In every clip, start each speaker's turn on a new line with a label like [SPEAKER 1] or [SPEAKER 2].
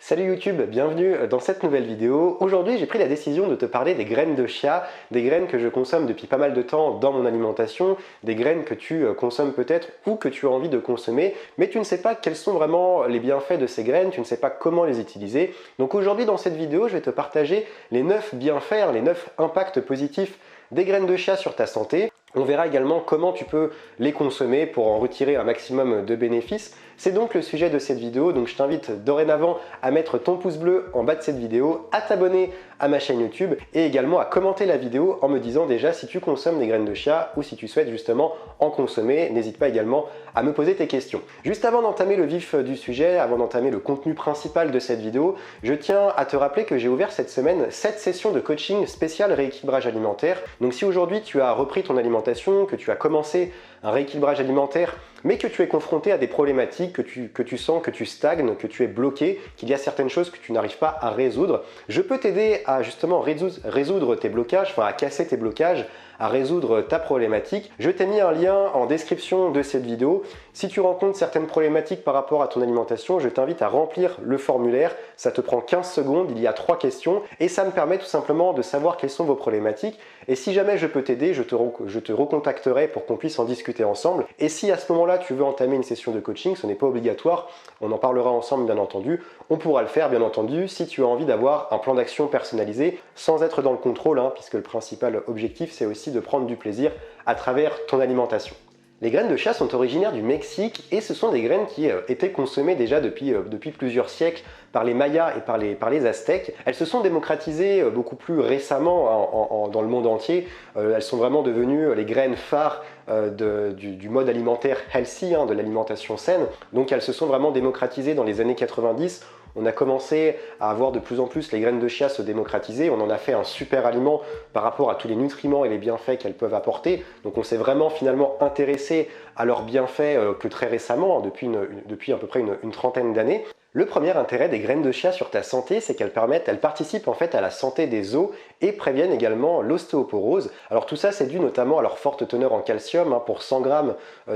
[SPEAKER 1] Salut YouTube, bienvenue dans cette nouvelle vidéo. Aujourd'hui, j'ai pris la décision de te parler des graines de chia, des graines que je consomme depuis pas mal de temps dans mon alimentation, des graines que tu consommes peut-être ou que tu as envie de consommer, mais tu ne sais pas quels sont vraiment les bienfaits de ces graines, tu ne sais pas comment les utiliser. Donc aujourd'hui, dans cette vidéo, je vais te partager les 9 bienfaits, les 9 impacts positifs des graines de chia sur ta santé. On verra également comment tu peux les consommer pour en retirer un maximum de bénéfices. C'est donc le sujet de cette vidéo, donc je t'invite dorénavant à mettre ton pouce bleu en bas de cette vidéo, à t'abonner à ma chaîne YouTube et également à commenter la vidéo en me disant déjà si tu consommes des graines de chia ou si tu souhaites justement en consommer. N'hésite pas également à me poser tes questions. Juste avant d'entamer le vif du sujet, avant d'entamer le contenu principal de cette vidéo, je tiens à te rappeler que j'ai ouvert cette semaine 7 sessions de coaching spécial rééquilibrage alimentaire. Donc si aujourd'hui tu as repris ton alimentation, que tu as commencé un rééquilibrage alimentaire, mais que tu es confronté à des problématiques, que tu sens que tu stagnes, que tu es bloqué, qu'il y a certaines choses que tu n'arrives pas à résoudre, je peux t'aider à justement résoudre tes blocages, enfin à casser tes blocages, à résoudre ta problématique. Je t'ai mis un lien en description de cette vidéo. Si tu rencontres certaines problématiques par rapport à ton alimentation, je t'invite à remplir le formulaire. Ça te prend 15 secondes, il y a 3 questions et ça me permet tout simplement de savoir quelles sont vos problématiques. Et si jamais je peux t'aider, je te recontacterai pour qu'on puisse en discuter ensemble. Et si à ce moment-là, tu veux entamer une session de coaching, ce n'est pas obligatoire, on en parlera ensemble bien entendu. On pourra le faire bien entendu si tu as envie d'avoir un plan d'action personnalisé sans être dans le contrôle, puisque le principal objectif c'est aussi de prendre du plaisir à travers ton alimentation. Les graines de chia sont originaires du Mexique et ce sont des graines qui étaient consommées déjà depuis plusieurs siècles par les Mayas et par les Aztèques. Elles se sont démocratisées beaucoup plus récemment dans le monde entier. Elles sont vraiment devenues les graines phares du mode alimentaire healthy, de l'alimentation saine. Donc elles se sont vraiment démocratisées dans les années 90. On a commencé à avoir de plus en plus les graines de chia se démocratiser. On en a fait un super aliment par rapport à tous les nutriments et les bienfaits qu'elles peuvent apporter. Donc on s'est vraiment finalement intéressé à leurs bienfaits que très récemment, depuis à peu près une trentaine d'années. Le premier intérêt des graines de chia sur ta santé, c'est qu'elles participent en fait à la santé des os et préviennent également l'ostéoporose. Alors tout ça, c'est dû notamment à leur forte teneur en calcium. Pour 100 g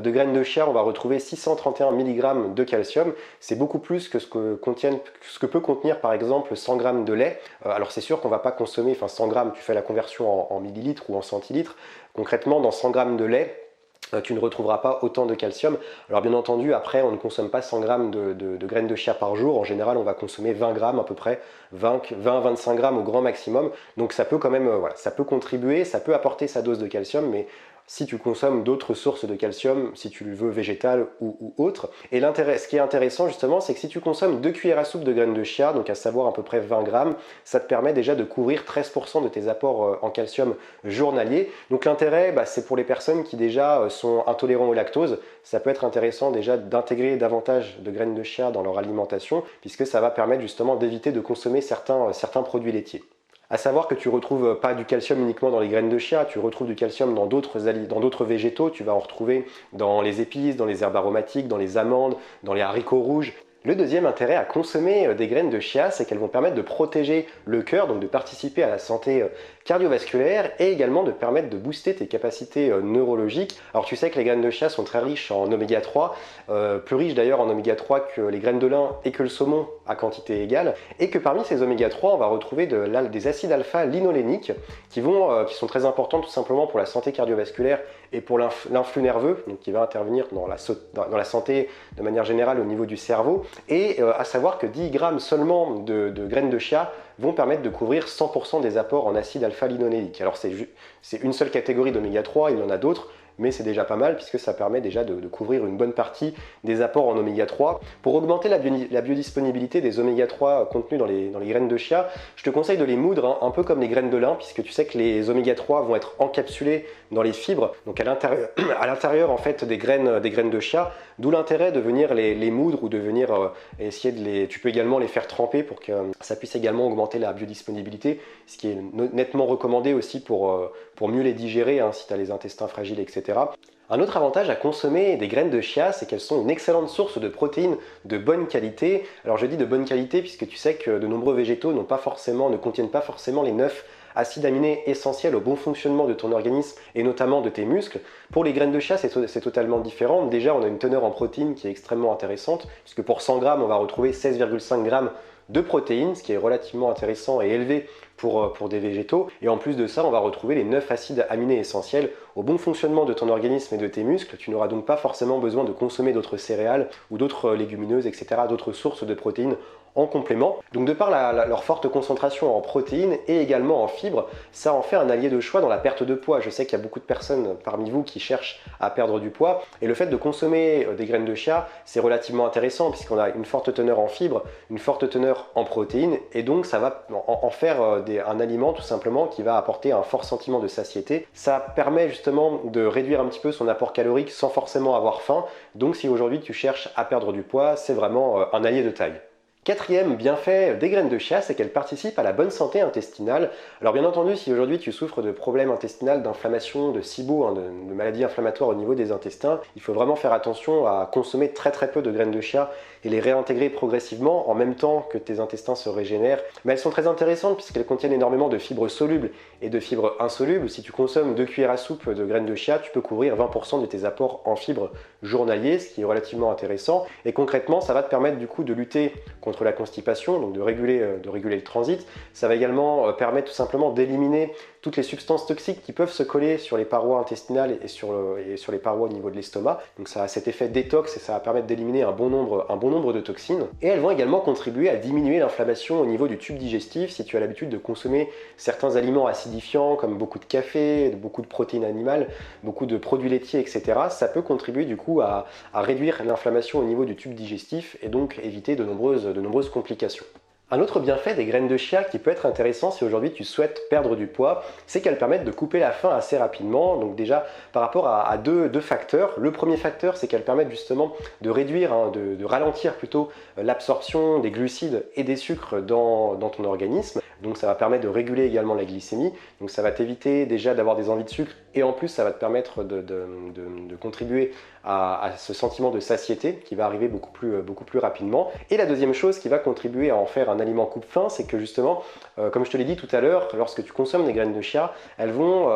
[SPEAKER 1] de graines de chia, on va retrouver 631 mg de calcium. C'est beaucoup plus que ce que peut contenir par exemple 100 g de lait. Alors c'est sûr qu'on ne va pas consommer, 100 g, tu fais la conversion en millilitres ou en centilitres. Concrètement, dans 100 g de lait, tu ne retrouveras pas autant de calcium. Alors bien entendu, après, on ne consomme pas 100 g de graines de chia par jour. En général, on va consommer 20 g à peu près, 20-25 g au grand maximum. Donc ça peut quand même, ça peut contribuer, ça peut apporter sa dose de calcium, mais si tu consommes d'autres sources de calcium, si tu le veux végétal ou autre. Et ce qui est intéressant justement, c'est que si tu consommes 2 cuillères à soupe de graines de chia, donc à savoir à peu près 20 g, ça te permet déjà de couvrir 13% de tes apports en calcium journaliers. Donc l'intérêt, c'est pour les personnes qui déjà sont intolérants au lactose. Ça peut être intéressant déjà d'intégrer davantage de graines de chia dans leur alimentation, puisque ça va permettre justement d'éviter de consommer certains produits laitiers. À savoir que tu ne retrouves pas du calcium uniquement dans les graines de chia, tu retrouves du calcium dans d'autres végétaux, tu vas en retrouver dans les épices, dans les herbes aromatiques, dans les amandes, dans les haricots rouges. Le deuxième intérêt à consommer des graines de chia, c'est qu'elles vont permettre de protéger le cœur, donc de participer à la santé cardiovasculaire et également de permettre de booster tes capacités neurologiques. Alors tu sais que les graines de chia sont très riches en oméga 3, plus riches d'ailleurs en oméga 3 que les graines de lin et que le saumon à quantité égale, et que parmi ces oméga 3, on va retrouver des acides alpha-linoléniques qui sont très importants tout simplement pour la santé cardiovasculaire et pour l'influx nerveux, donc qui va intervenir dans la santé de manière générale au niveau du cerveau. Et à savoir que 10 grammes seulement de graines de chia vont permettre de couvrir 100% des apports en acide alpha-linolénique. Alors c'est une seule catégorie d'oméga 3, il y en a d'autres, mais c'est déjà pas mal puisque ça permet déjà de couvrir une bonne partie des apports en oméga 3. Pour augmenter la biodisponibilité des oméga 3 contenus dans les graines de chia, je te conseille de les moudre un peu comme les graines de lin, puisque tu sais que les oméga 3 vont être encapsulés dans les fibres, donc à l'intérieur en fait des graines de chia, d'où l'intérêt de venir les moudre ou de venir essayer tu peux également les faire tremper pour que ça puisse également augmenter la biodisponibilité, ce qui est nettement recommandé aussi pour mieux les digérer si tu as les intestins fragiles, etc. Un autre avantage à consommer des graines de chia, c'est qu'elles sont une excellente source de protéines de bonne qualité. Alors je dis de bonne qualité puisque tu sais que de nombreux végétaux ne contiennent pas forcément les 9 acides aminés essentiels au bon fonctionnement de ton organisme et notamment de tes muscles. Pour les graines de chia, c'est totalement différent. Déjà, on a une teneur en protéines qui est extrêmement intéressante, puisque pour 100 grammes, on va retrouver 16,5 grammes de protéines, ce qui est relativement intéressant et élevé pour des végétaux. Et en plus de ça, on va retrouver les 9 acides aminés essentiels au bon fonctionnement de ton organisme et de tes muscles. Tu n'auras donc pas forcément besoin de consommer d'autres céréales ou d'autres légumineuses, etc., d'autres sources de protéines en complément. Donc de par leur forte concentration en protéines et également en fibres, ça en fait un allié de choix dans la perte de poids. Je sais qu'il y a beaucoup de personnes parmi vous qui cherchent à perdre du poids et le fait de consommer des graines de chia, c'est relativement intéressant puisqu'on a une forte teneur en fibres, une forte teneur en protéines et donc ça va en faire un aliment tout simplement qui va apporter un fort sentiment de satiété. Ça permet justement de réduire un petit peu son apport calorique sans forcément avoir faim. Donc si aujourd'hui tu cherches à perdre du poids, c'est vraiment un allié de taille. Quatrième bienfait des graines de chia, c'est qu'elles participent à la bonne santé intestinale. Alors bien entendu, si aujourd'hui tu souffres de problèmes intestinaux, d'inflammation, de SIBO, de maladies inflammatoires au niveau des intestins, il faut vraiment faire attention à consommer très peu de graines de chia et les réintégrer progressivement en même temps que tes intestins se régénèrent. Mais elles sont très intéressantes puisqu'elles contiennent énormément de fibres solubles et de fibres insolubles. Si tu consommes 2 cuillères à soupe de graines de chia, tu peux couvrir 20% de tes apports en fibres journaliers, ce qui est relativement intéressant. Et concrètement, ça va te permettre du coup de lutter contre la constipation, donc de réguler le transit. Ça va également permettre tout simplement d'éliminer toutes les substances toxiques qui peuvent se coller sur les parois intestinales et sur les parois au niveau de l'estomac. Donc ça a cet effet détox et ça va permettre d'éliminer un bon nombre de toxines. Et elles vont également contribuer à diminuer l'inflammation au niveau du tube digestif. Si tu as l'habitude de consommer certains aliments acidifiants comme beaucoup de café, beaucoup de protéines animales, beaucoup de produits laitiers, etc., ça peut contribuer du coup à réduire l'inflammation au niveau du tube digestif et donc éviter de nombreuses complications. Un autre bienfait des graines de chia qui peut être intéressant si aujourd'hui tu souhaites perdre du poids, c'est qu'elles permettent de couper la faim assez rapidement. Donc déjà par rapport à deux facteurs. Le premier facteur, c'est qu'elles permettent justement de réduire, de ralentir plutôt l'absorption des glucides et des sucres dans ton organisme. Donc ça va permettre de réguler également la glycémie. Donc ça va t'éviter déjà d'avoir des envies de sucre et en plus ça va te permettre de contribuer à ce sentiment de satiété qui va arriver beaucoup plus rapidement. Et la deuxième chose qui va contribuer à en faire un aliment coupe-faim, c'est que justement, comme je te l'ai dit tout à l'heure, lorsque tu consommes des graines de chia, elles vont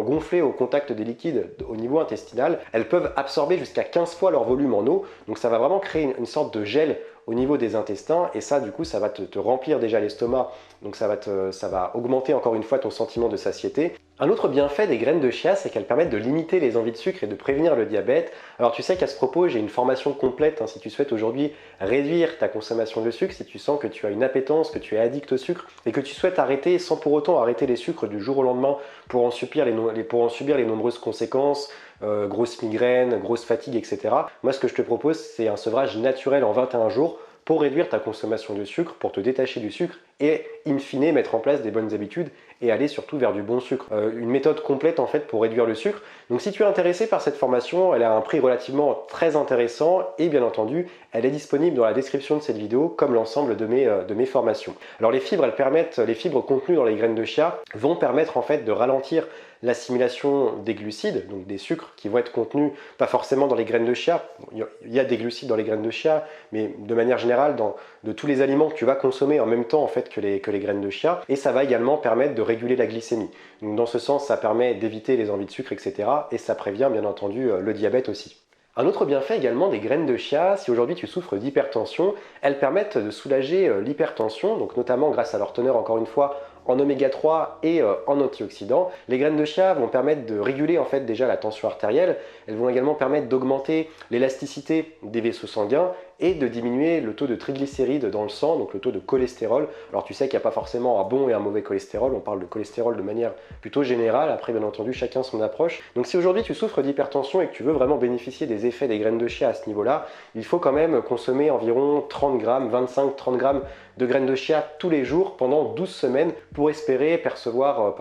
[SPEAKER 1] gonfler au contact des liquides au niveau intestinal. Elles peuvent absorber jusqu'à 15 fois leur volume en eau. Donc ça va vraiment créer une sorte de gel au niveau des intestins et ça du coup ça va te remplir déjà l'estomac, donc ça va augmenter encore une fois ton sentiment de satiété. Un autre bienfait des graines de chia, c'est qu'elles permettent de limiter les envies de sucre et de prévenir le diabète. Alors tu sais qu'à ce propos, j'ai une formation complète, si tu souhaites aujourd'hui réduire ta consommation de sucre, si tu sens que tu as une appétence, que tu es addict au sucre et que tu souhaites arrêter sans pour autant arrêter les sucres du jour au lendemain pour en subir les nombreuses conséquences, grosses migraines, grosse fatigue, etc. Moi ce que je te propose, c'est un sevrage naturel en 21 jours pour réduire ta consommation de sucre, pour te détacher du sucre et in fine mettre en place des bonnes habitudes et aller surtout vers du bon sucre. Une méthode complète en fait pour réduire le sucre. Donc si tu es intéressé par cette formation, elle a un prix relativement très intéressant et bien entendu, elle est disponible dans la description de cette vidéo comme l'ensemble de mes formations. Alors les fibres contenues dans les graines de chia vont permettre en fait de ralentir l'assimilation des glucides, donc des sucres qui vont être contenus, pas forcément dans les graines de chia, il y a des glucides dans les graines de chia, mais de manière générale de tous les aliments que tu vas consommer en même temps en fait que les graines de chia, et ça va également permettre de réguler la glycémie. Donc dans ce sens, ça permet d'éviter les envies de sucre, etc. et ça prévient bien entendu le diabète aussi. Un autre bienfait également des graines de chia, si aujourd'hui tu souffres d'hypertension, elles permettent de soulager l'hypertension, donc notamment grâce à leur teneur encore une fois en oméga 3 et en antioxydants. Les graines de chia vont permettre de réguler en fait déjà la tension artérielle, elles vont également permettre d'augmenter l'élasticité des vaisseaux sanguins et de diminuer le taux de triglycérides dans le sang, donc le taux de cholestérol. Alors tu sais qu'il n'y a pas forcément un bon et un mauvais cholestérol, on parle de cholestérol de manière plutôt générale, après bien entendu chacun son approche. Donc si aujourd'hui tu souffres d'hypertension et que tu veux vraiment bénéficier des effets des graines de chia à ce niveau-là, il faut quand même consommer environ 30 grammes, 25-30 grammes de graines de chia tous les jours pendant 12 semaines pour espérer percevoir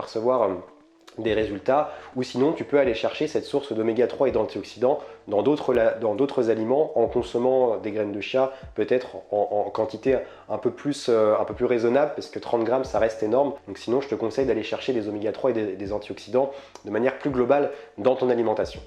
[SPEAKER 1] des résultats, ou sinon tu peux aller chercher cette source d'oméga 3 et d'antioxydants dans d'autres aliments en consommant des graines de chia peut-être en quantité un peu plus raisonnable, parce que 30 grammes ça reste énorme. Donc sinon je te conseille d'aller chercher des oméga 3 et des antioxydants de manière plus globale dans ton alimentation.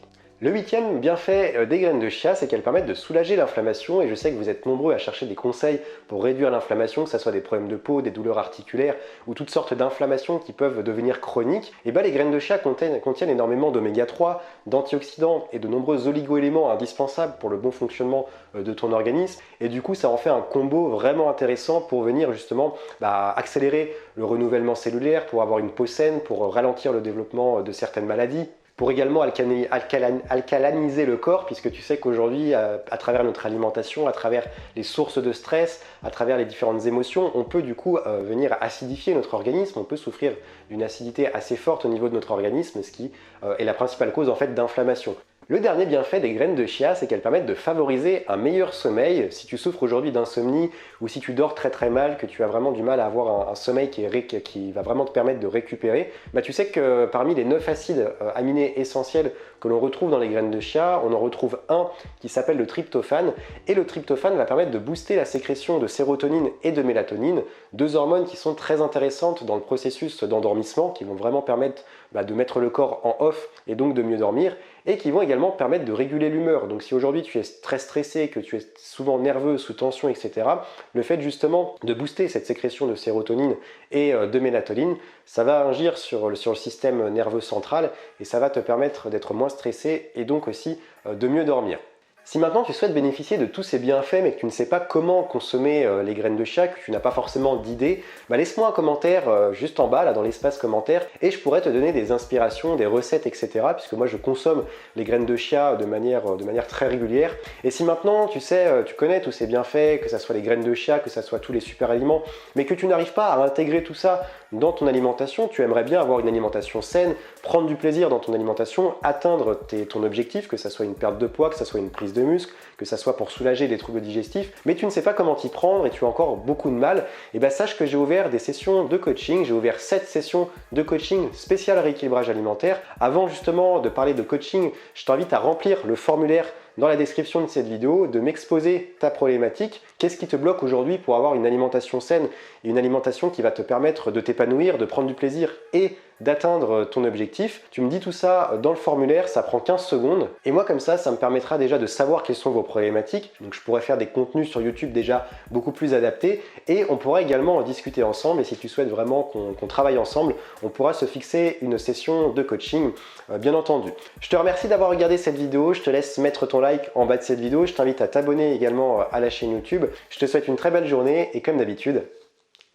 [SPEAKER 1] Le huitième bienfait des graines de chia, c'est qu'elles permettent de soulager l'inflammation, et je sais que vous êtes nombreux à chercher des conseils pour réduire l'inflammation, que ce soit des problèmes de peau, des douleurs articulaires ou toutes sortes d'inflammations qui peuvent devenir chroniques. Et les graines de chia contiennent énormément d'oméga 3, d'antioxydants et de nombreux oligo-éléments indispensables pour le bon fonctionnement de ton organisme, et du coup ça en fait un combo vraiment intéressant pour venir justement accélérer le renouvellement cellulaire, pour avoir une peau saine, pour ralentir le développement de certaines maladies, pour également alcalaniser le corps, puisque tu sais qu'aujourd'hui, à travers notre alimentation, à travers les sources de stress, à travers les différentes émotions, on peut du coup venir acidifier notre organisme, on peut souffrir d'une acidité assez forte au niveau de notre organisme, ce qui est la principale cause en fait d'inflammation. Le dernier bienfait des graines de chia, c'est qu'elles permettent de favoriser un meilleur sommeil. Si tu souffres aujourd'hui d'insomnie ou si tu dors très mal, que tu as vraiment du mal à avoir un sommeil qui va vraiment te permettre de récupérer, tu sais que parmi les 9 acides aminés essentiels que l'on retrouve dans les graines de chia, on en retrouve un qui s'appelle le tryptophane, et le tryptophane va permettre de booster la sécrétion de sérotonine et de mélatonine, deux hormones qui sont très intéressantes dans le processus d'endormissement, qui vont vraiment permettre de mettre le corps en off et donc de mieux dormir, et qui vont également permettre de réguler l'humeur. Donc si aujourd'hui tu es très stressé, que tu es souvent nerveux, sous tension, etc., le fait justement de booster cette sécrétion de sérotonine et de mélatonine, ça va agir sur le système nerveux central, et ça va te permettre d'être moins stressé et donc aussi de mieux dormir. Si maintenant tu souhaites bénéficier de tous ces bienfaits mais que tu ne sais pas comment consommer les graines de chia, que tu n'as pas forcément d'idée, laisse-moi un commentaire juste en bas, là dans l'espace commentaire, et je pourrais te donner des inspirations, des recettes, etc. Puisque moi je consomme les graines de chia de manière très régulière. Et si maintenant tu sais, tu connais tous ces bienfaits, que ce soit les graines de chia, que ce soit tous les super aliments, mais que tu n'arrives pas à intégrer tout ça dans ton alimentation, tu aimerais bien avoir une alimentation saine, prendre du plaisir dans ton alimentation, atteindre ton objectif, que ce soit une perte de poids, que ce soit une prise de muscle, que ce soit pour soulager des troubles digestifs, mais tu ne sais pas comment t'y prendre et tu as encore beaucoup de mal, et sache que j'ai ouvert des sessions de coaching, j'ai ouvert 7 sessions de coaching spécial rééquilibrage alimentaire. Avant justement de parler de coaching, je t'invite à remplir le formulaire dans la description de cette vidéo, de m'exposer ta problématique. Qu'est-ce qui te bloque aujourd'hui pour avoir une alimentation saine et une alimentation qui va te permettre de t'épanouir, de prendre du plaisir et d'atteindre ton objectif? Tu me dis tout ça dans le formulaire, ça prend 15 secondes. Et moi comme ça me permettra déjà de savoir quelles sont vos problématiques. Donc je pourrais faire des contenus sur YouTube déjà beaucoup plus adaptés, et on pourra également en discuter ensemble. Et si tu souhaites vraiment qu'on travaille ensemble, on pourra se fixer une session de coaching, bien entendu. Je te remercie d'avoir regardé cette vidéo, je te laisse mettre ton like en bas de cette vidéo, je t'invite à t'abonner également à la chaîne YouTube. Je te souhaite une très belle journée et comme d'habitude,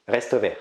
[SPEAKER 1] reste vert.